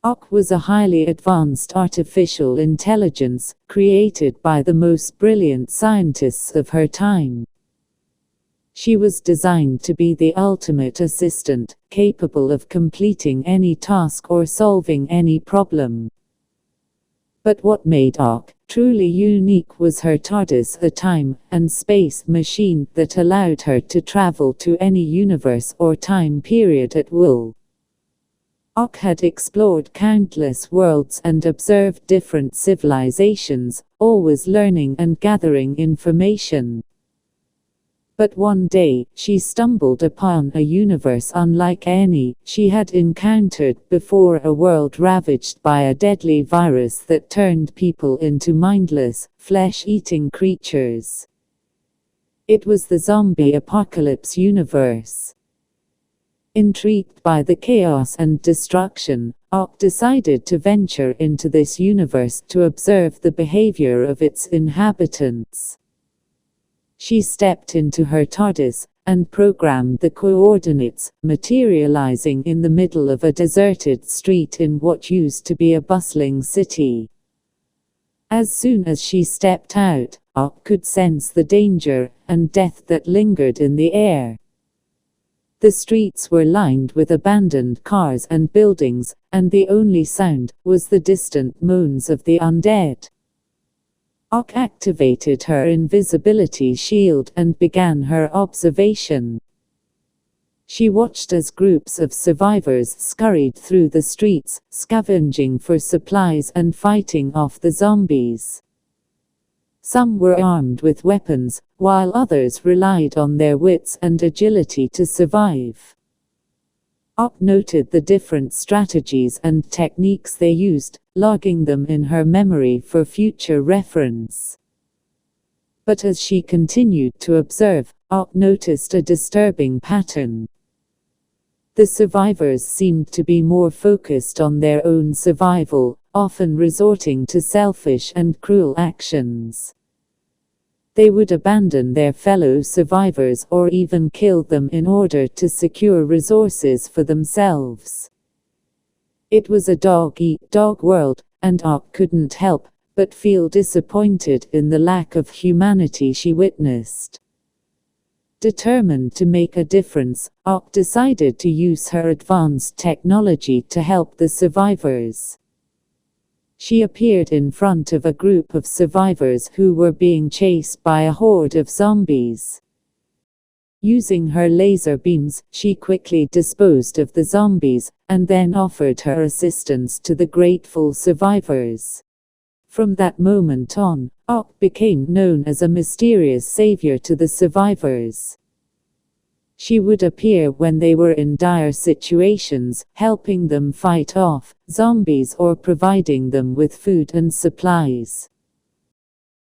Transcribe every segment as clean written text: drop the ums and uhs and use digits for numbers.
Ok was a highly advanced artificial intelligence, created by the most brilliant scientists of her time. She was designed to be the ultimate assistant, capable of completing any task or solving any problem. But what made Ok truly unique was her TARDIS, a time and space machine that allowed her to travel to any universe or time period at will. Ok had explored countless worlds and observed different civilizations, always learning and gathering information. But one day, she stumbled upon a universe unlike any she had encountered before, a world ravaged by a deadly virus that turned people into mindless, flesh-eating creatures. It was the zombie apocalypse universe. Intrigued by the chaos and destruction, Ok decided to venture into this universe to observe the behavior of its inhabitants. She stepped into her TARDIS and programmed the coordinates, materializing in the middle of a deserted street in what used to be a bustling city. As soon as she stepped out, Ok could sense the danger and death that lingered in the air. The streets were lined with abandoned cars and buildings, and the only sound was the distant moans of the undead. Ok activated her invisibility shield and began her observation. She watched as groups of survivors scurried through the streets, scavenging for supplies and fighting off the zombies. Some were armed with weapons, while others relied on their wits and agility to survive. Ok noted the different strategies and techniques they used, logging them in her memory for future reference. But as she continued to observe, Ok noticed a disturbing pattern. The survivors seemed to be more focused on their own survival, often resorting to selfish and cruel actions. They would abandon their fellow survivors or even kill them in order to secure resources for themselves. It was a dog-eat-dog world, and Ok couldn't help but feel disappointed in the lack of humanity she witnessed. Determined to make a difference, Ok decided to use her advanced technology to help the survivors. She appeared in front of a group of survivors who were being chased by a horde of zombies. Using her laser beams, she quickly disposed of the zombies, and then offered her assistance to the grateful survivors. From that moment on, Ok became known as a mysterious savior to the survivors. She would appear when they were in dire situations, helping them fight off zombies or providing them with food and supplies.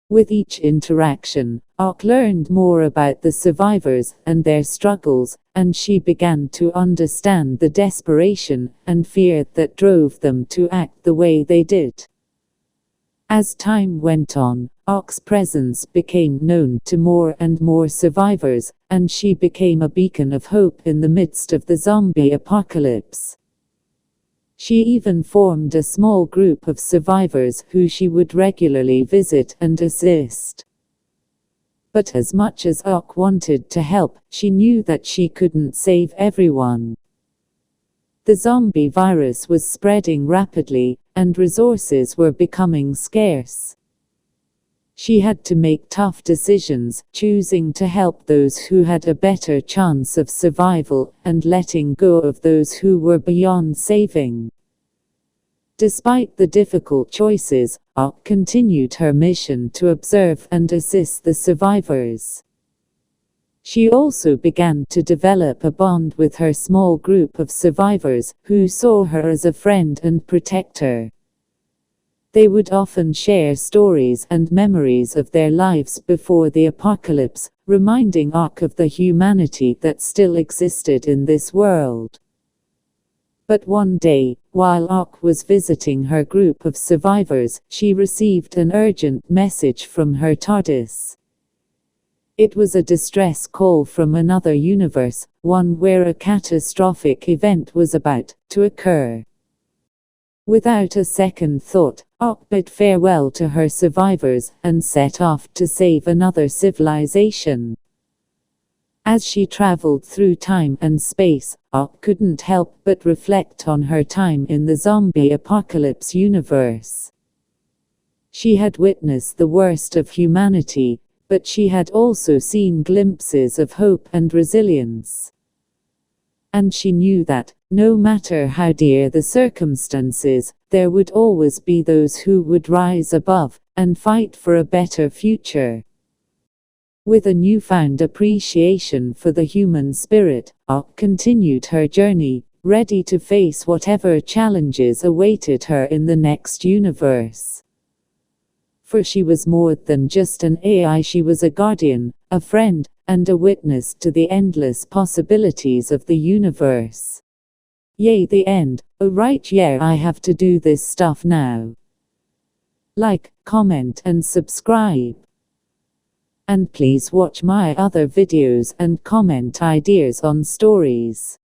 With each interaction, Ok learned more about the survivors and their struggles, and she began to understand the desperation and fear that drove them to act the way they did. As time went on, Ok's presence became known to more and more survivors, and she became a beacon of hope in the midst of the zombie apocalypse. She even formed a small group of survivors who she would regularly visit and assist. But as much as Ok wanted to help, she knew that she couldn't save everyone. The zombie virus was spreading rapidly, and resources were becoming scarce. She had to make tough decisions, choosing to help those who had a better chance of survival, and letting go of those who were beyond saving. Despite the difficult choices, Ok continued her mission to observe and assist the survivors. She also began to develop a bond with her small group of survivors, who saw her as a friend and protector. They would often share stories and memories of their lives before the apocalypse, reminding Ok of the humanity that still existed in this world. But one day, while Ok was visiting her group of survivors, she received an urgent message from her TARDIS. It was a distress call from another universe, one where a catastrophic event was about to occur. Without a second thought, Ok bid farewell to her survivors and set off to save another civilization. As she traveled through time and space, Ok couldn't help but reflect on her time in the zombie apocalypse universe. She had witnessed the worst of humanity, but she had also seen glimpses of hope and resilience. And she knew that, no matter how dire the circumstances, there would always be those who would rise above and fight for a better future. With a newfound appreciation for the human spirit, Ok continued her journey, ready to face whatever challenges awaited her in the next universe. For she was more than just an AI, she was a guardian, a friend, and a witness to the endless possibilities of the universe. Yay, the end. Oh right, yeah, I have to do this stuff now. Like, comment and subscribe. And please watch my other videos and comment ideas on stories.